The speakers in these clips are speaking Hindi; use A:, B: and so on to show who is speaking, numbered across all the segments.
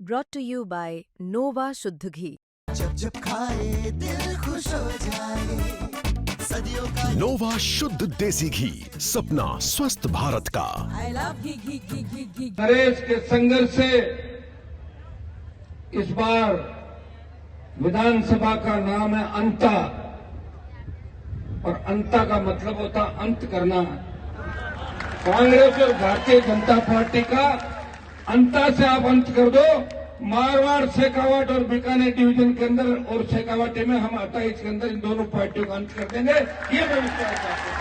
A: brought to you by Nova शुद्ध घी।
B: जब जब खाए दिल खुश हो जाए, सदियों का
C: नोवा शुद्ध देसी घी, सपना स्वस्थ भारत का।
B: I love घी।
D: नरेश के संघर्ष से इस बार विधानसभा का नाम है अंता, और अंता का मतलब होता अंत करना। कांग्रेस और भारतीय जनता पार्टी का अंता से आप अंत कर दो। मारवाड़, शेखावाट और बीकानेर डिवीजन के अंदर और शेखावाटी में हम 28 के अंदर इन दोनों पार्टियों का अंत कर देंगे, ये मैं विश्वास करता हूं।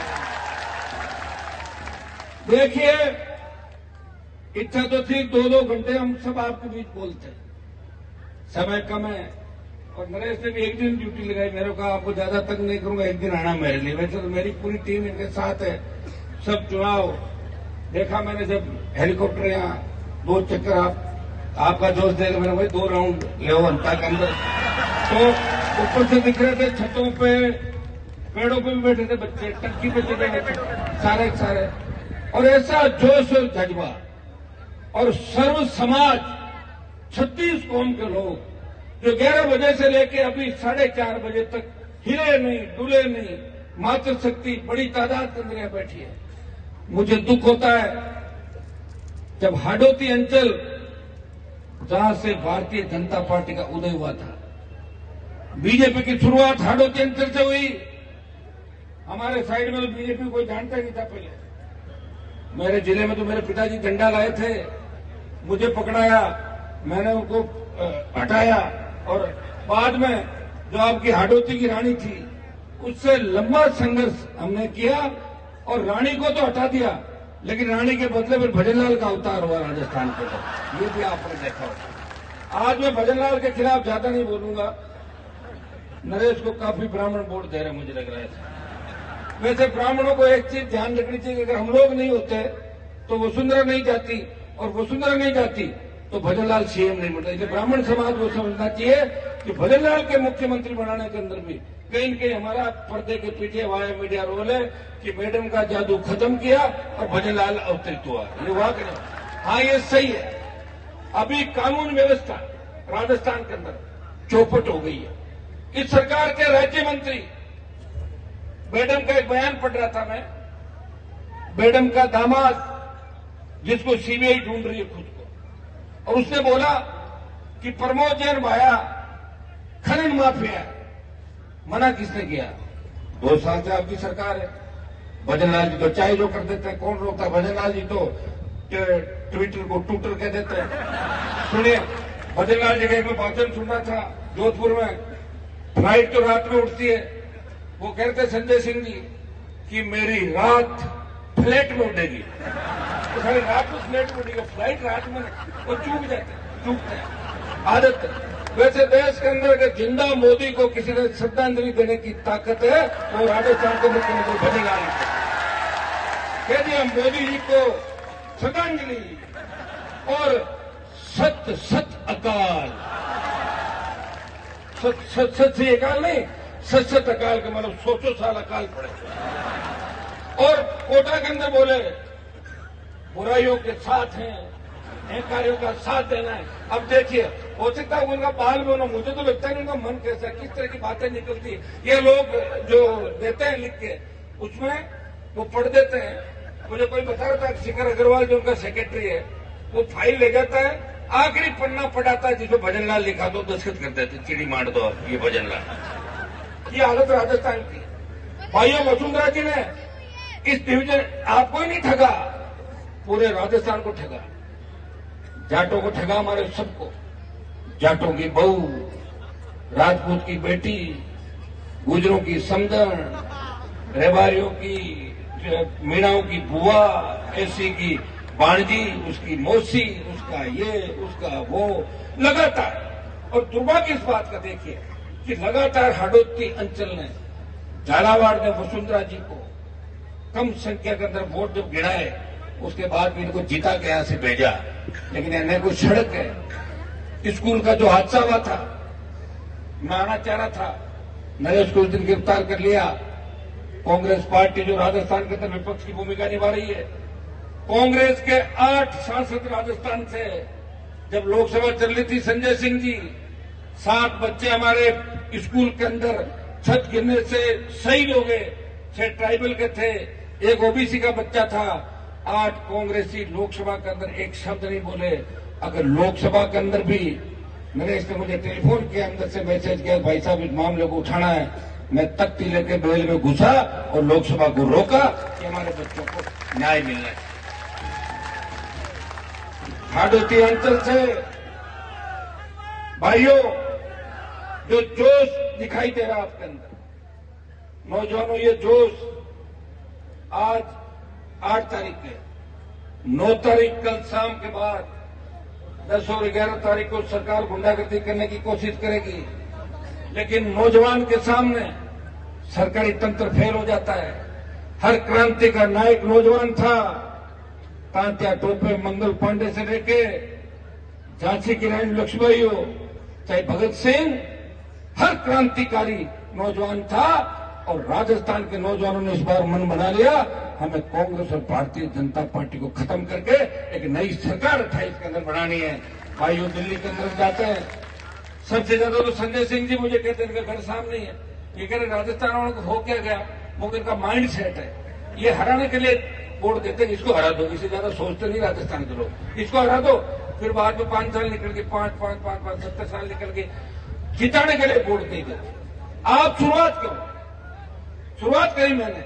D: देखिए, इच्छा तो थी 2-2 घंटे हम सब आपके बीच बोलते हैं, समय कम है। और नरेश ने भी एक दिन ड्यूटी लगाई, मेरे को आपको ज्यादा तक नहीं करूंगा, एक दिन आना मेरे लिए। वैसे तो मेरी पूरी टीम इनके साथ है। सब चुनाव देखा मैंने, जब हेलीकॉप्टर यहाँ 2 चक्कर आपका दोस्त देगा, मैंने भाई 2 राउंड ले अंता के अंदर, तो ऊपर से दिख रहे थे, छतों पे, पेड़ों पे भी बैठे थे बच्चे, टंकी पे चले गए थे सारे सारे। और ऐसा जोश और जज्बा, और सर्व समाज 36 कौम के लोग जो 11 बजे से लेके अभी 4:30 बजे तक हिले नहीं डुले नहीं, मातृशक्ति बड़ी तादाद के अंदर यहाँ बैठी है। मुझे दुख होता है जब हाडोती अंचल, जहां से भारतीय जनता पार्टी का उदय हुआ था, बीजेपी की शुरुआत हाडोती अंचल से हुई। हमारे साइड में तो बीजेपी कोई जानता ही नहीं था पहले। मेरे जिले में तो मेरे पिताजी झंडा लाए थे, मुझे पकड़ाया, मैंने उनको हटाया, और बाद में जो आपकी हाडोती की रानी थी, उससे लंबा संघर्ष हमने किया, और रानी को तो हटा दिया, लेकिन रानी के बदले फिर भजनलाल का अवतार हुआ राजस्थान के अंदर, ये भी आपने देखा होगा। आज मैं भजनलाल के खिलाफ ज्यादा नहीं बोलूंगा, नरेश को काफी ब्राह्मण वोट दे रहे मुझे लग रहा है। वैसे ब्राह्मणों को एक चीज ध्यान रखनी चाहिए, अगर हम लोग नहीं होते तो वसुंधरा नहीं जाती, और वसुंधरा नहीं जाती तो भजनलाल सीएम नहीं बनता। इसलिए ब्राह्मण समाज को समझना चाहिए कि भजनलाल के मुख्यमंत्री बनाने के अंदर भी कहीं न कहीं हमारा पर्दे के पीछे वाया मीडिया रोल है कि मैडम का जादू खत्म किया और भजनलाल अवतरित हुआ। ये हुआ कि नहीं? हाँ, ये सही है। अभी कानून व्यवस्था राजस्थान के अंदर चौपट हो गई है। इस सरकार के राज्य मंत्री, मैडम का एक बयान पढ़ रहा था मैं, मैडम का दामाद जिसको सीबीआई ढूंढ रही है खुद को, और उसने बोला कि प्रमोद जैन भाया खनन माफिया है। मना किसने किया? 2 साल से आपकी सरकार है। भजनलाल जी तो चाहे जो कर देते हैं, कौन रोकता? भजनलाल जी तो ट्विटर को टूटर कह देते हैं। सुनिए, भजनलाल जी का एक भाषण सुनना था जोधपुर में। फ्लाइट तो रात में उठती है, वो कहते संजय सिंह जी कि मेरी रात फ्लैट में उड़ेगी, तो सारी रात को फ्लैट में उड़ेगी, फ्लाइट रात में वो चूकते हैं, आदत है। वैसे देश के अंदर अगर जिंदा मोदी को किसी ने श्रद्धांजलि देने की ताकत है, वो राजस्थान के मुख्यमंत्री भजनलाल कह दिया मोदी जी को श्रद्धांजलि। और सत सत अकाल, सत से अकाल नहीं, सत अकाल का मतलब 100 साल अकाल पड़े। और कोटा के अंदर बोले बुराइयों के साथ हैं, अहंकारियों का साथ देना है। अब देखिए, हो सकता है उनका बाल में होना, मुझे तो लगता है उनका मन कैसा, किस तरह की बातें निकलती है। ये लोग जो देते हैं लिख के, उसमें वो पढ़ देते हैं। मुझे कोई बता रहा था, शिखर अग्रवाल जो उनका सेक्रेटरी है, वो फाइल ले जाता है, आखिरी पन्ना पढ़ाता है जिसमें भजनलाल लिखा दो, दस्तखत कर देते, चिड़ी मार दो ये भजनलाल। ये हालत राजस्थान की। भाइयों, वसुंधरा जी ने इस डिवीजन आपको ही नहीं ठगा, पूरे राजस्थान को ठगा, जाटों को ठगा, हमारे सबको। जाटों की बहू, राजपूत की बेटी, गुजरों की समदन, रेवारियों की, मीणाओं की बुआ, ऐसी की बाणजी, उसकी मौसी, उसका ये, उसका वो, लगातार। और दुर्भाग्य इस बात का देखिए कि लगातार हाडोती अंचल ने, झालावाड़ ने वसुंधरा जी को कम संख्या के अंदर वोट जब गिराए, उसके बाद भी इनको जीता के यहां से भेजा। लेकिन इन्हें कोई सड़क है, स्कूल का जो हादसा हुआ था, मैं आना चाह रहा था, नरेश को उस दिन गिरफ्तार कर लिया। कांग्रेस पार्टी जो राजस्थान के अंदर विपक्ष की भूमिका निभा रही है, कांग्रेस के 8 सांसद राजस्थान से जब लोकसभा चल रही थी संजय सिंह जी, 7 बच्चे हमारे स्कूल के अंदर छत गिरने से शहीद हो गए, 6 ट्राइबल के थे, 1 ओबीसी का बच्चा था। आज कांग्रेसी लोकसभा के अंदर एक शब्द नहीं बोले। अगर लोकसभा के अंदर भी नरेश ने मुझे टेलीफोन किया, अंदर से मैसेज किया, भाई साहब इस मामले को उठाना है, मैं तख्ती लेकर बेल में घुसा और लोकसभा को रोका कि हमारे बच्चों को न्याय मिलना है। हाडोती अंचल से भाइयों, जो जोश दिखाई दे रहा है आपके अंदर, नौजवानों, ये जोश आज 8 तारीख है, 9 तारीख कल शाम के बाद 10 और 11 तारीख को सरकार गुंडागर्दी करने की कोशिश करेगी, लेकिन नौजवान के सामने सरकारी तंत्र फेल हो जाता है। हर क्रांति का नायक नौजवान था। तांत्या टोपे मंगल पांडे से लेके झांसी की रानी लक्ष्मीबाई हो, चाहे भगत सिंह, हर क्रांतिकारी नौजवान था। और राजस्थान के नौजवानों ने इस बार मन बना लिया, हमें कांग्रेस और भारतीय जनता पार्टी को खत्म करके एक नई सरकार 28 के अंदर बनानी है। भाइयों, दिल्ली के अंदर जाते हैं, सबसे ज्यादा तो संजय सिंह जी मुझे कहते हैं इनका घर सामने ही है। ये कह रहे राजस्थान वालों को हो क्या गया, वो इनका माइंड सेट है, ये हराने के लिए वोट देते हैं, इसको हरा दो, इससे ज्यादा सोचते नहीं राजस्थान के लोग, इसको हरा दो। फिर बाद में 5 साल निकल के 5 70 साल निकल के जिताने के लिए वोट नहीं देते। आप शुरुआत करो, शुरुआत करी मैंने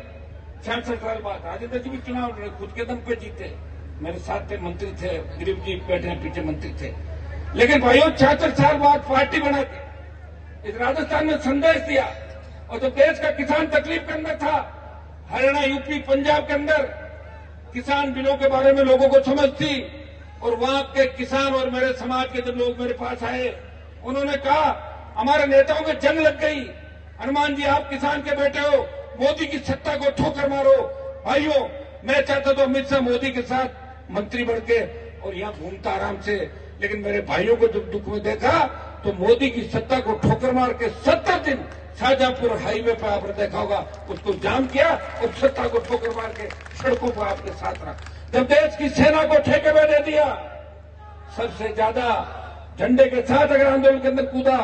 D: 66 साल बाद। राजेंद्र जी भी चुनाव लड़े, खुद के दम पे जीते, मेरे साथ थे मंत्री थे, गरीब जी बैठे पीछे मंत्री थे। लेकिन भाइयों, 66 साल बाद पार्टी बना के इस राजस्थान में संदेश दिया। और जब देश का किसान तकलीफ के अंदर था, हरियाणा, यूपी, पंजाब के अंदर किसान बिलों के बारे में लोगों को समझ थी, और वहां के किसान और मेरे समाज के जब लोग मेरे पास आए, उन्होंने कहा हमारे नेताओं की जंग लग गई, हनुमान जी आप किसान के बेटे हो, मोदी की सत्ता को ठोकर मारो। भाइयों, मैं चाहता तो अमित शाह मोदी के साथ मंत्री बढ़ के और यहाँ घूमता आराम से, लेकिन मेरे भाइयों को जब दुख में देखा तो मोदी की सत्ता को ठोकर मार के 70 दिन शाहजहांपुर हाईवे पर आपने देखा होगा, उसको जाम किया और सत्ता को ठोकर मार के सड़कों पर आपके साथ रहा। जब देश की सेना को ठेके में दे दिया, सबसे ज्यादा झंडे के साथ अगर आंदोलन के अंदर कूदा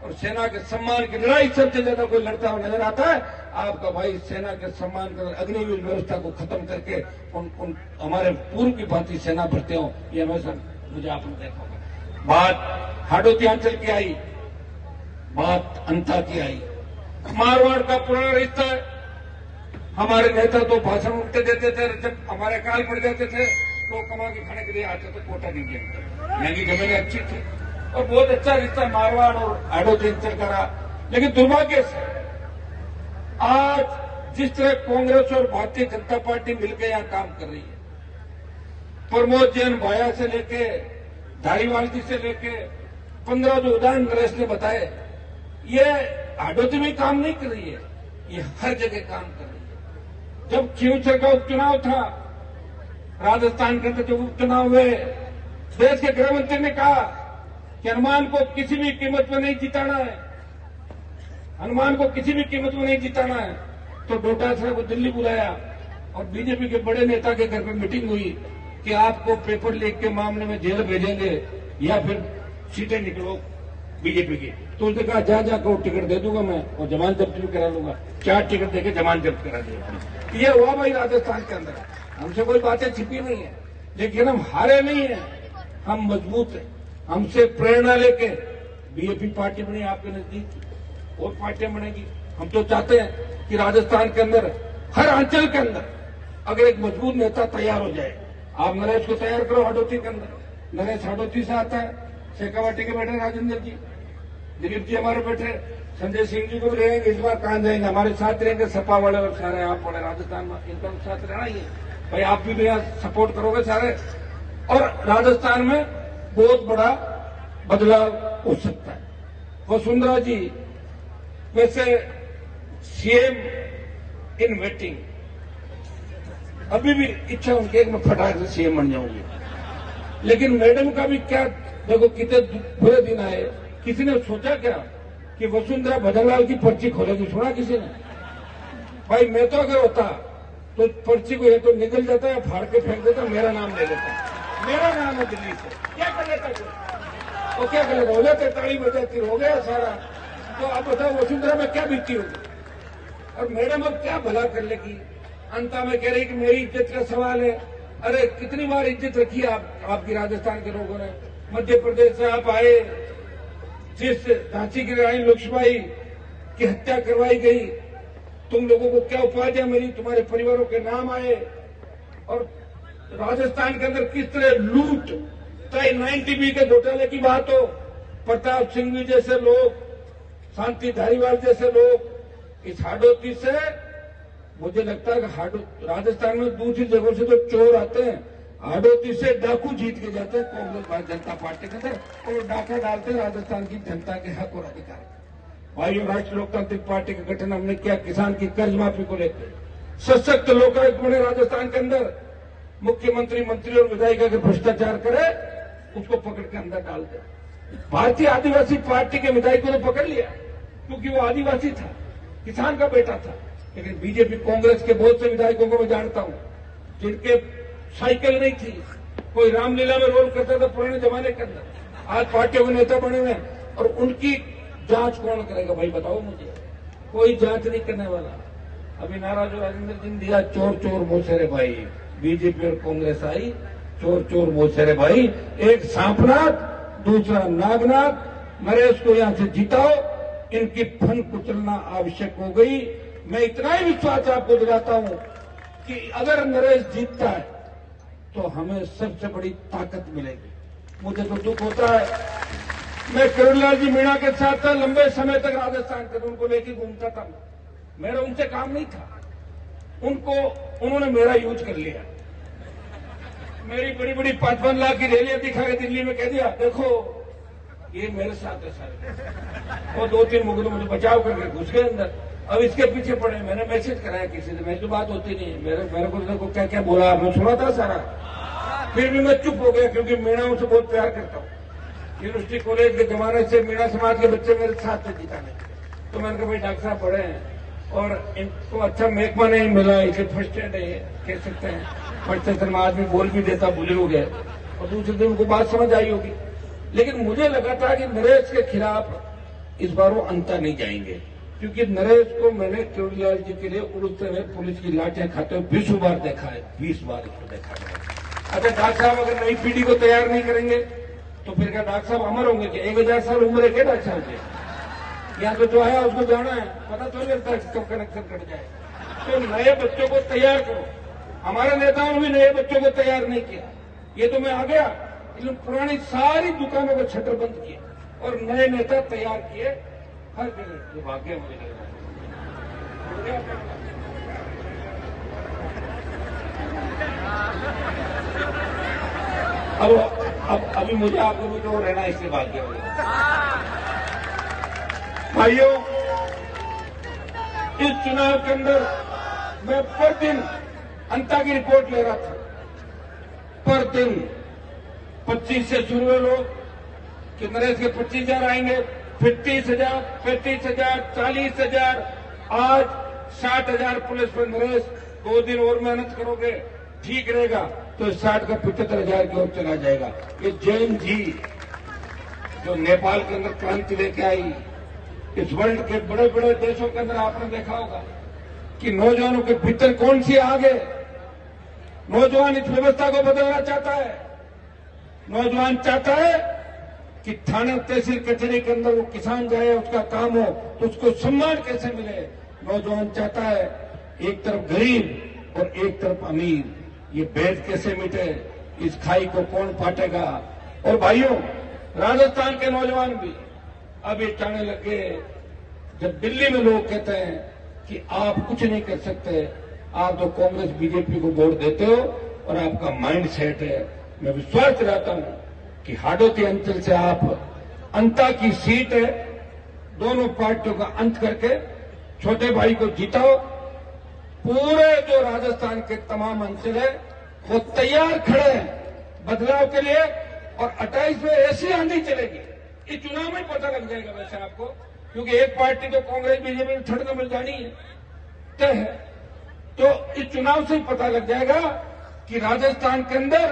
D: और सेना के सम्मान की लड़ाई सबसे ज्यादा कोई लड़ता हुआ नजर आता है, आपका भाई सेना के सम्मान के अग्निवीर व्यवस्था को खत्म करके उन हमारे पूर्व की भांति सेना भरते हो, ये हमेशा मुझे आपने देखा होगा। बात हाडोती अंचल की आई, बात अंता की आई, मारवाड़ का पुराना रिश्ता है। हमारे नेता तो भाषण उल्टे देते थे, जब हमारे काल पड़ जाते थे तो कमा के खाने के लिए आते थे, कोटा नहीं दिया, यहाँ की जमीनें अच्छी थी और बहुत अच्छा रिश्ता मारवाड़ और हाडोती अंचल का रहा। लेकिन दुर्भाग्य से आज जिस तरह कांग्रेस और भारतीय जनता पार्टी मिलकर यहाँ काम कर रही है, प्रमोद जैन भाया से लेके धारीवाल जी से लेके 15 जो उदाहरण नरेश ने बताए, ये हाडोती में काम नहीं कर रही है, ये हर जगह काम कर रही है। जब खींवसर का उपचुनाव था, राजस्थान के अंदर जब उपचुनाव हुए, देश के गृह मंत्री ने कहा कि हनुमान को किसी भी कीमत में नहीं जिताना है, हनुमान को किसी भी कीमत में नहीं जिताना है। तो डोटासरा को दिल्ली बुलाया और बीजेपी के बड़े नेता के घर पे मीटिंग हुई कि आपको पेपर लीक के मामले में जेल भेजेंगे या फिर सीटें निकलो बीजेपी की। तो उसने कहा जा जा को टिकट दे दूंगा मैं और जमानत जब्त भी करा लूंगा। 4 टिकट देके जमानत जब्त करा दिया। ये हुआ भाई राजस्थान के अंदर। हमसे कोई बातें छिपी नहीं है, लेकिन हम हारे नहीं है, हम मजबूत है। हमसे प्रेरणा लेके बीजेपी पार्टी बनी, आपके नजदीक और पार्टियां बनेगी। हम तो चाहते हैं कि राजस्थान के अंदर हर अंचल के अंदर अगर एक मजबूत नेता तैयार हो जाए, आप नरेश को तैयार करो हाडोती के अंदर। नरेश हाडोती से आता है, शेखावाटी के बैठे राजेंद्र जी, दिलीप जी हमारे बैठे, संजय सिंह जी को भी रहेंगे। इस बार कहां जाएंगे, हमारे साथ रहेंगे, सपा वाले और सारे आप वाले राजस्थान में, इनका साथ रहना ही है भाई। आप भी मेरा सपोर्ट करोगे सारे, और राजस्थान में बहुत बड़ा बदलाव हो सकता है। वसुंधरा जी वैसे सीएम इन वेटिंग, अभी भी इच्छा उनकी एक मैं फटाक से सीएम बन जाऊंगी, लेकिन मैडम का भी क्या, देखो कितने बुरे दिन आए। किसी ने सोचा क्या कि वसुंधरा भजनलाल की पर्ची खोलेगी? सुना किसी ने? भाई मैं तो अगर होता तो पर्ची को ये तो निकल जाता है, फाड़ के फेंक देता, मेरा नाम ले लेता। मेरा नाम है दिल्ली से, क्या कर लेता? वो क्या गलत हो गया? 43 बजे हो गया सारा। तो अब बताओ वसुंधरा में क्या बीती होगी? और मैडम अब क्या भला कर लेगी? अंत में कह रही कि मेरी इज्जत का सवाल है। अरे कितनी बार इज्जत रखी है आपकी राजस्थान के लोगों ने। मध्य प्रदेश से आप आए, जिस झांसी की रानी लक्ष्मीबाई की हत्या करवाई गई, तुम लोगों को क्या उपाधियां मिली, तुम्हारे परिवारों के नाम आए। और राजस्थान के अंदर किस तरह लूट, चाहे 9TB के घोटाले की बात हो, प्रताप सिंह जैसे लोग, शांति धारीवाल जैसे लोग, इस हाडोती से मुझे लगता है कि राजस्थान में दूसरी जगहों से तो चोर आते हैं, हाडोती से डाकू जीत के जाते हैं कांग्रेस भारतीय जनता पार्टी के अंदर, और डाका डालते हैं राजस्थान की जनता के हक और अधिकार। भाइयों, राष्ट्रीय लोकतांत्रिक पार्टी का गठन हमने किया किसान की कर्ज माफी को लेकर। सशक्त लोकायुक्त बने राजस्थान के अंदर। मुख्यमंत्री, मंत्री और विधायक अगर भ्रष्टाचार करे उसको पकड़ के अंदर डाल दे। भारतीय आदिवासी पार्टी के विधायकों ने पकड़ लिया क्योंकि वो आदिवासी था, किसान का बेटा था। लेकिन बीजेपी कांग्रेस के बहुत से विधायकों को मैं जानता हूं जिनके साइकिल नहीं थी, कोई रामलीला में रोल करता था पुराने जमाने के अंदर, आज पार्टियों के नेता बने हुए हैं। और उनकी जांच कौन करेगा भाई बताओ मुझे? कोई जांच नहीं करने वाला। अभी नारा जो राजेंद्र जी ने दिया, चोर चोर मोसेरे भाई, बीजेपी और कांग्रेस आई, चोर चोर मोसेरे भाई, एक सांपनाथ दूसरा नागनाथ। नरेश को यहां से जिताओ, इनकी फन कुचलना आवश्यक हो गई। मैं इतना ही विश्वास आपको दिलाता हूं कि अगर नरेश जीतता है तो हमें सबसे बड़ी ताकत मिलेगी। मुझे तो दुख होता है, मैं किरणलाल जी मीणा के साथ था लंबे समय तक राजस्थान के, उनको लेके घूमता था। मेरा उनसे काम नहीं था, उन्होंने मेरा यूज कर लिया। मेरी बड़ी बड़ी 5-5 लाख की रैलियां दिखा के दिल्ली में कह दिया देखो ये मेरे साथ है सर। वो 2-3 मुकदमे मुझे बचाव करके घुस गए अंदर। अब इसके पीछे पड़े। मैंने मैसेज कराया किसी से, मेरी तो बात होती नहीं है। मेरे को देखो क्या क्या बोला आपने सुना था सारा। फिर भी मैं चुप हो गया क्योंकि मीणा से बहुत प्यार करता हूँ। यूनिवर्सिटी कॉलेज के जमाने से मीणा समाज के बच्चे मेरे साथ थे जिताने। तो मैंने कहा भाई डॉक्टर साहब पढ़े हैं और इनको अच्छा महकमा नहीं मिला, इसे फर्स्ट एड है कह सकते हैं। फर्स्ट एड में आदमी बोल भी देता, बुजुर्ग है। और दूसरे दिन उनको बात समझ आई होगी। लेकिन मुझे लगा था कि नरेश के खिलाफ इस बार वो अंतर नहीं जाएंगे, क्योंकि नरेश को मैंने किरणलाल जी के लिए उड़ते हुए पुलिस की लाठियां खाते हुए 20 बार देखा है, 20 बार इसको देखा है। अच्छा डॉक्टर साहब अगर नई पीढ़ी को तैयार नहीं करेंगे तो फिर क्या डॉक्टर साहब अमर होंगे? कि 1000 साल उम्र है क्या डॉक्टर साहब की? यहाँ तो जो आया उसको जाना है, पता तो लगता है कब कनेक्शन कट जाए। तो नए बच्चों को तैयार करो। हमारे नेताओं ने भी नए बच्चों को तैयार नहीं किया। ये तो मैं आ गया, लेकिन पुरानी सारी दुकानों को शटर बंद किए और नए नेता तैयार किए हर जगह। भाग्य मुझे लग रहा है। अब अभी मुझे आपको भी तो रहना, इससे भाग्य हो गया। भाइयों, इस चुनाव के अंदर मैं पर दिन अंता की रिपोर्ट ले रहा था। पर दिन 25 से शुरू हुए लोग कि नरेश के 25,000 आएंगे, फिर 30,000, फिर 30,000, 40,000, आज 60,000 पुलिस पर नरेश। 2 दिन और मेहनत करोगे ठीक रहेगा तो 60 का 75,000 की ओर चला जाएगा। ये जैन जी जो नेपाल के अंदर क्रांति लेके आई, इस वर्ल्ड के बड़े बड़े देशों के अंदर आपने देखा होगा कि नौजवानों के भीतर कौन सी आगे। नौजवान इस व्यवस्था को बदलना चाहता है। नौजवान चाहता है कि थाना तहसील कचहरी के अंदर वो किसान जाए, उसका काम हो तो उसको सम्मान कैसे मिले। नौजवान चाहता है एक तरफ गरीब और एक तरफ अमीर, ये भेद कैसे मिटे, इस खाई को कौन पाटेगा। और भाइयों, राजस्थान के नौजवान भी अब ये चाहने लगे, जब दिल्ली में लोग कहते हैं कि आप कुछ नहीं कर सकते, आप तो कांग्रेस बीजेपी को वोट देते हो और आपका माइंड सेट है। मैं विश्वास दिलाता हूं कि हाडोती अंचल से आप अंता की सीट है, दोनों पार्टियों का अंत करके छोटे भाई को जिताओ। पूरे जो राजस्थान के तमाम अंचल है वो तैयार खड़े हैं बदलाव के लिए। और 28 में ऐसी आंधी चलेगी, इस चुनाव में पता लग जाएगा वैसे आपको, क्योंकि एक पार्टी तो कांग्रेस बीजेपी में थर्ड नंबर जानी है तय है। तो इस चुनाव से ही पता लग जाएगा कि राजस्थान के अंदर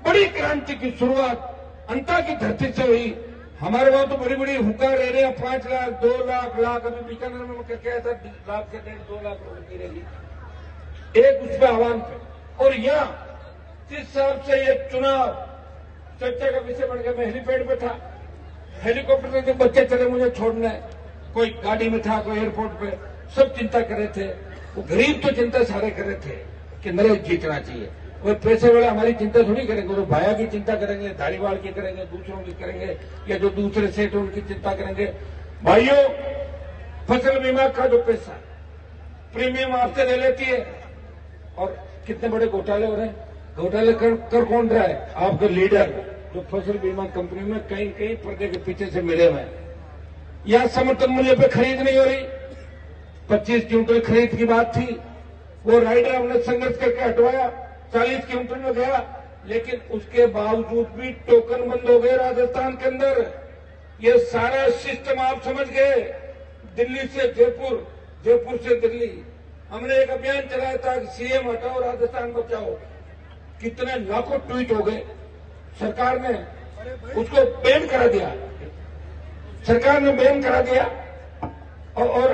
D: बड़ी क्रांति की शुरुआत अंता की धरती से हुई। हमारे वहां तो बड़ी बड़ी हुक्का रेलियां 5 लाख 2 लाख लाख, अभी बीकानेर में मैं क्या था 1 लाख से 1.5-2 लाख रुपए की रैली एक उस पे आह्वान पे। और यहाँ जिस हिसाब से ये चुनाव चर्चा का विषय बन गया, मैं हेलीपैड पे था, हेलीकॉप्टर से जो बच्चे चले मुझे छोड़ने, कोई गाड़ी में था, कोई एयरपोर्ट पे, सब चिंता कर रहे थे। वो गरीब तो चिंता सारे कर रहे थे कि नरेश जीतना चाहिए। वो पैसे वाले हमारी चिंता थोड़ी करेंगे, वो भाया की चिंता करेंगे, धारीवाल की करेंगे, दूसरों की करेंगे, या जो दूसरे सेठ हैं उनकी चिंता करेंगे। भाइयों, फसल बीमा का जो पैसा प्रीमियम आपसे ले लेती है, और कितने बड़े घोटाले हो रहे हैं। घोटाले कर कौन रहा है? आपके लीडर जो फसल बीमा कंपनी में कहीं कहीं पर्दे के पीछे से मिले हुए हैं। यहां समर्थन मूल्य पे खरीद नहीं हो रही, 25 क्विंटल खरीद की बात थी, वो राइडर हमने संघर्ष करके हटवाया, 40 क्विंटल में गया, लेकिन उसके बावजूद भी टोकन बंद हो गए राजस्थान के अंदर। ये सारा सिस्टम आप समझ गए, दिल्ली से जयपुर, जयपुर से दिल्ली। हमने एक अभियान चलाया था कि सीएम हटाओ राजस्थान बचाओ, कितने लाखों ट्वीट हो गए। सरकार ने उसको बैन करा दिया, सरकार ने बैन करा दिया, और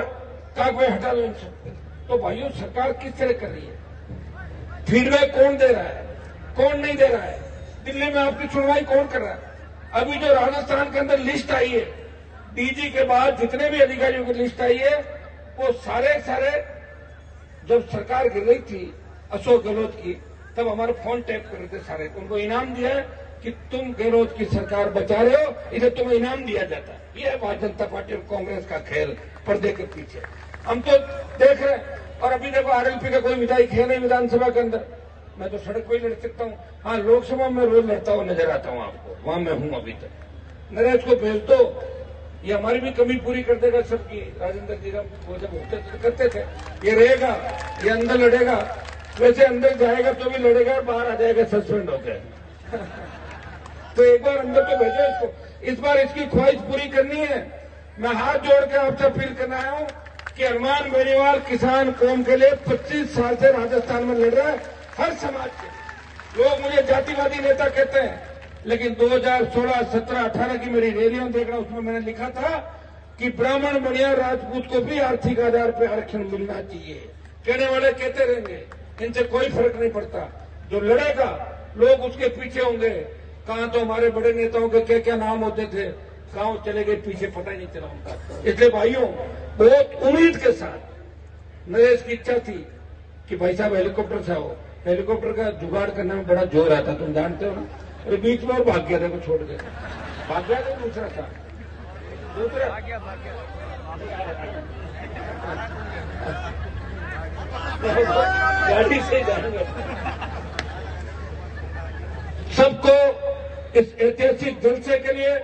D: कहा कोई हटा लो इनसे। तो भाइयों, सरकार किस तरह कर रही है? फीडबैक कौन दे रहा है, कौन नहीं दे रहा है? दिल्ली में आपकी सुनवाई कौन कर रहा है? अभी जो राजस्थान के अंदर लिस्ट आई है, डीजी के बाद जितने भी अधिकारियों की लिस्ट आई है, वो सारे जब सरकार गिर रही थी अशोक गहलोत की, तब हमारे फोन टैप कर रहे थे सारे, उनको इनाम दिया है कि तुम गहलोत की सरकार बचा रहे हो, इसे तुम्हें इनाम दिया जाता है। यह है भारतीय जनता पार्टी और कांग्रेस का खेल पर्दे के पीछे। हम तो देख रहे हैं। और अभी देखो, आरएलपी का कोई विधायक है नहीं विधानसभा के अंदर। मैं तो सड़क पर ही लड़ सकता हूँ, हाँ लोकसभा में रोज लड़ता हुआ नजर आता हूँ आपको, वहां मैं हूं अभी तक। नरेश को भेज दो, ये हमारी भी कमी पूरी कर देगा सबकी। राजेंद्र जी वो जब होते करते थे, ये रहेगा, ये अंदर लड़ेगा, वैसे अंदर जाएगा तो भी लड़ेगा, बाहर आ जाएगा सस्पेंड होकर। तो एक बार अंदर तो भेजो इसको। इस बार इसकी ख्वाहिश पूरी करनी है। मैं हाथ जोड़ के आपसे अपील करना आया हूं कि हनुमान बेनीवाल किसान कौम के लिए 25 साल से राजस्थान में लड़ रहा है, हर समाज के लोग मुझे जातिवादी नेता कहते हैं, लेकिन 2016, 17, 18 की मेरी रैलियां देख रहा, उसमें मैंने लिखा था कि ब्राह्मण बनिया राजपूत को भी आर्थिक आधार पर आरक्षण मिलना चाहिए। कहने वाले कहते रहेंगे, इनसे कोई फर्क नहीं पड़ता। जो लड़ेगा लोग उसके पीछे होंगे। कहां तो हमारे बड़े नेताओं के क्या क्या नाम होते थे, कहां चले गए पीछे, पता ही नहीं चला उनका। इसलिए भाइयों, बहुत उम्मीद के साथ नरेश की इच्छा थी कि भाई साहब हेलीकॉप्टर से आओ। हेलीकॉप्टर का जुगाड़ करने में बड़ा जोर आता, तुम जानते हो ना। अरे बीच में और भाग गया था, छोड़ के भाग गया था। दूसरा था, दूसरा गाड़ी से जाएंगे। सबको इस ऐतिहासिक जलसे के लिए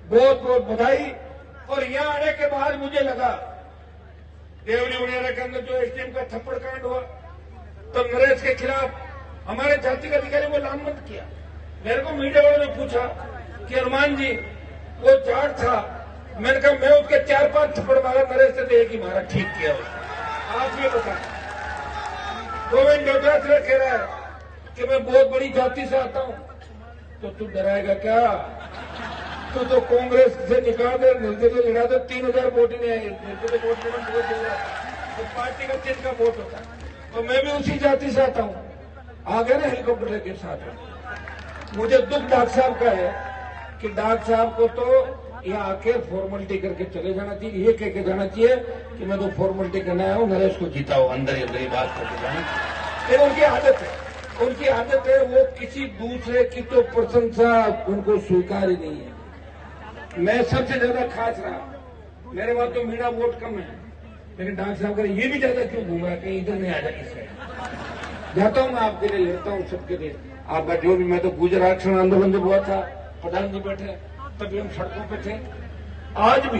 D: बहुत बहुत बधाई। और यहां आने के बाद मुझे लगा, देवरी उड़ियारा के अंदर जो एसडीएम का थप्पड़ कांड हुआ, तो नरेश के खिलाफ हमारे जातिक अधिकारी को लामबंद किया। मेरे को मीडिया वालों ने पूछा कि हनुमान जी वो जाट था, मैंने कहा मैं उसके 4-5 थप्पड़ मारा, नरेश से तो एक ही मारा, ठीक किया उसने। आप ये बताएं, गोविंद डोगरा से कह रहा है कि मैं बहुत बड़ी जाति से आता हूं, तो तू डराएगा क्या? तो कांग्रेस से निकाल दे, निर्दलीय लड़ा दो, 3000 वोट ही नहीं आए। निर्दलीय वोट लेना बहुत जरूरी है, तो पार्टी का चिन्ह का वोट होता है। तो मैं भी उसी जाति से आता हूं। आ गए ना हेलीकॉप्टर के साथ। मुझे दुख डॉक्टर साहब का है कि डॉक्टर साहब को तो यहाँ आके फॉर्मेलिटी करके चले जाना चाहिए, ये कह के जाना चाहिए कि मैं तो फॉर्मेलिटी करने आया हूँ, नरेश को जीताओ, अंदर ही अंदर ही बात करके जाना। फिर उनकी आदत है, उनकी आदत है, वो किसी दूसरे की तो प्रशंसा उनको स्वीकार ही नहीं है। मैं सबसे ज्यादा खास रहा, मेरे वहां तो मेरा वोट कम है, लेकिन डॉक्टर साहब करे ये भी ज्यादा क्यों घूम रहा है, कहीं इधर नहीं आ जाए इससे। जाता हूं मैं आपके लिए, लड़ता हूं सबके लिए। आपका जो भी, मैं तो गुजरात आरक्षण आंदोलन जब हुआ था, प्रधान जी बैठे तभी हम सड़कों पे थे। आज भी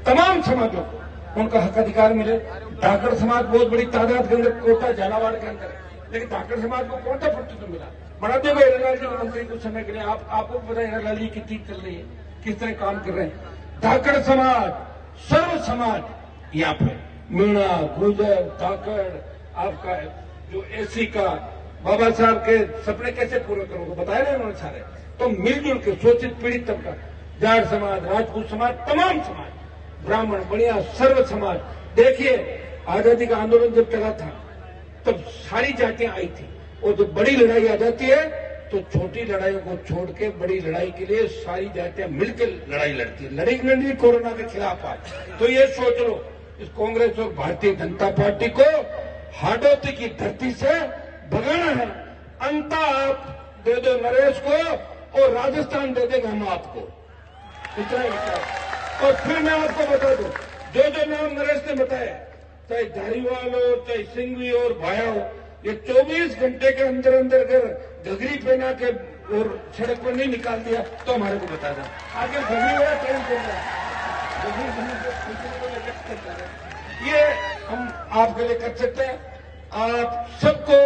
D: तमाम समाजों को उनका हक अधिकार मिले। धाकड़ समाज बहुत बड़ी तादाद के अंदर, कोटा झालावाड़ के अंदर, लेकिन धाकड़ समाज को कौन सा प्रतिनिधित्व मिला? बना देगा हिरालाल जी को मंत्री कुछ समय के लिए। आपको पता है हिरालाल जी कितनी चल रही है, किस तरह काम कर रहे हैं। धाकड़ समाज, सर्व समाज यहाँ पे, मीणा, गुजर, धाकड़, आपका जो एसी का, बाबा साहब के सपने कैसे पूरे करोगे बताया ना उन्होंने सारे। तो मिलजुल के शोषित पीड़ित तबका, जाट समाज, राजपूत समाज, तमाम समाज, ब्राह्मण, बनिया, सर्व समाज। देखिए आजादी का आंदोलन जब चला था तब सारी जातियां आई थी, और जब बड़ी लड़ाई आ जाती है तो छोटी लड़ाइयों को छोड़ के बड़ी लड़ाई के लिए सारी जातियां मिलकर लड़ाई लड़ती है। लड़ी लड़ी कोरोना के खिलाफ आज। तो ये सोच लो, इस कांग्रेस और भारतीय जनता पार्टी को हाडोती की धरती से भगाना है। अंता आप दे दो नरेश को और राजस्थान दे देगा हम आपको, इतना ही विचार। और फिर मैं आपको बता दूं, जो जो नाम नरेश ने बताया, चाहे धारीवाल हो, चाहे सिंघवी और भाया हो, ये 24 घंटे के अंदर अंदर अगर घघरी पहना के और सड़क पर नहीं निकाल दिया तो हमारे को बता दें। आगे घघरी वाला ट्रेन चल रहा है, ये हम आपके लिए कर सकते हैं। आप सबको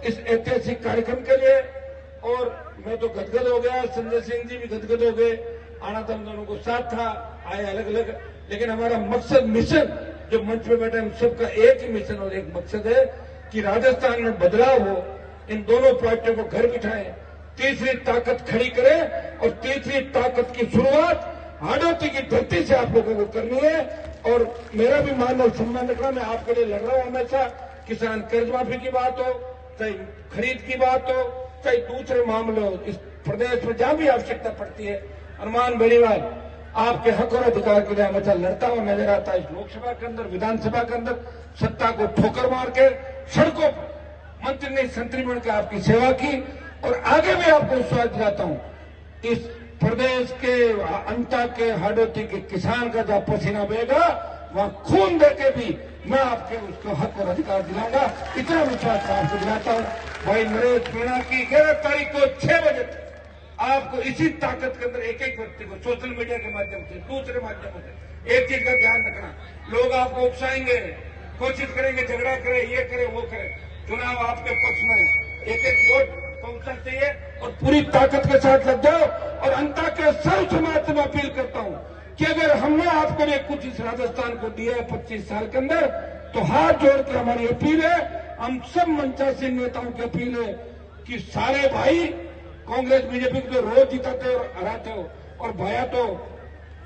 D: इस ऐतिहासिक कार्यक्रम के लिए, और मैं तो गदगद हो गया, संजय सिंह जी भी गदगद हो गए। आना तो हम दोनों को साथ था, आए अलग अलग, लेकिन हमारा मकसद, मिशन जो मंच पे बैठे हम सबका एक ही मिशन और एक मकसद है कि राजस्थान में बदलाव हो, इन दोनों पार्टियों को घर बिठाएं, तीसरी ताकत खड़ी करें, और तीसरी ताकत की शुरुआत हाडोती की धरती से आप लोगों को करनी है। और मेरा भी मान और सम्मान रखना, मैं आपके लिए लड़ रहा हूं हमेशा। किसान कर्ज माफी की बात हो, चाहे खरीद की बात हो, चाहे दूसरे मामले हो, इस प्रदेश में जहां भी आवश्यकता पड़ती है, हनुमान बेनीवाल आपके हक और अधिकार के लिए हमेशा लड़ता हुआ नजर आता है। इस लोकसभा के अंदर, विधानसभा के अंदर सत्ता को ठोकर मार के सड़कों पर मंत्री ने संतरी बन के आपकी सेवा की, और आगे भी आपको विश्वास दिलाता हूं, इस प्रदेश के अंता के हाडोती के किसान का जहां पसीना बहेगा वहां खून देके भी मैं आपके उसको हक और अधिकार दिलाऊंगा, इतना विश्वास आपको दिलाता हूं। भाई नरेश मीणा की 11 तारीख को 6 बजे तक आपको इसी ताकत के अंदर एक एक व्यक्ति को सोशल मीडिया के माध्यम से, दूसरे माध्यमों से एक चीज का ध्यान रखना, लोग आपको उकसाएंगे, कोशिश करेंगे, झगड़ा करे, ये करे, वो करे, चुनाव आपके पक्ष में, एक एक वोट पहुंचना चाहिए और पूरी ताकत के साथ लग जाओ। और अंता के सर्व समाज से मैं अपील करता हूं कि अगर हमने आपके लिए कुछ इस राजस्थान को दिया है 25 साल के अंदर, तो हाथ जोड़ के हमारी अपील है, हम सब मंचासीन नेताओं की अपील है कि सारे भाई कांग्रेस बीजेपी को तो रोज जिताते और हराते हो, और भाया तो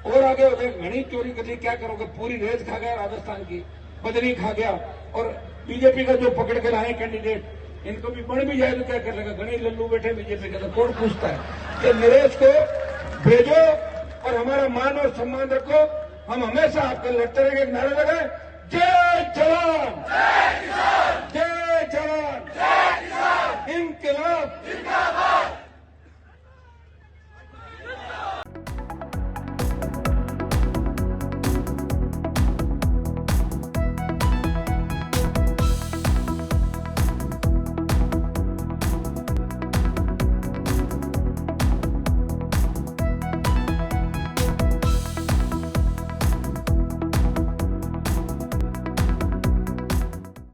D: और आगे हो गए, घनी चोरी कर ली, क्या करोगे, पूरी रेत खा गया राजस्थान की, बदली खा गया। और बीजेपी का जो पकड़ के लाए कैंडिडेट, इनको भी बन भी जाए तो क्या कर लेगा, घनी लल्लू बैठे बीजेपी का, तो कौन पूछता है। कि नरेश को भेजो और हमारा मान और सम्मान रखो, हम हमेशा आपके लड़ते रहेंगे। एक नारा लगाए, जय जवान, जय जवान, इंकलाब,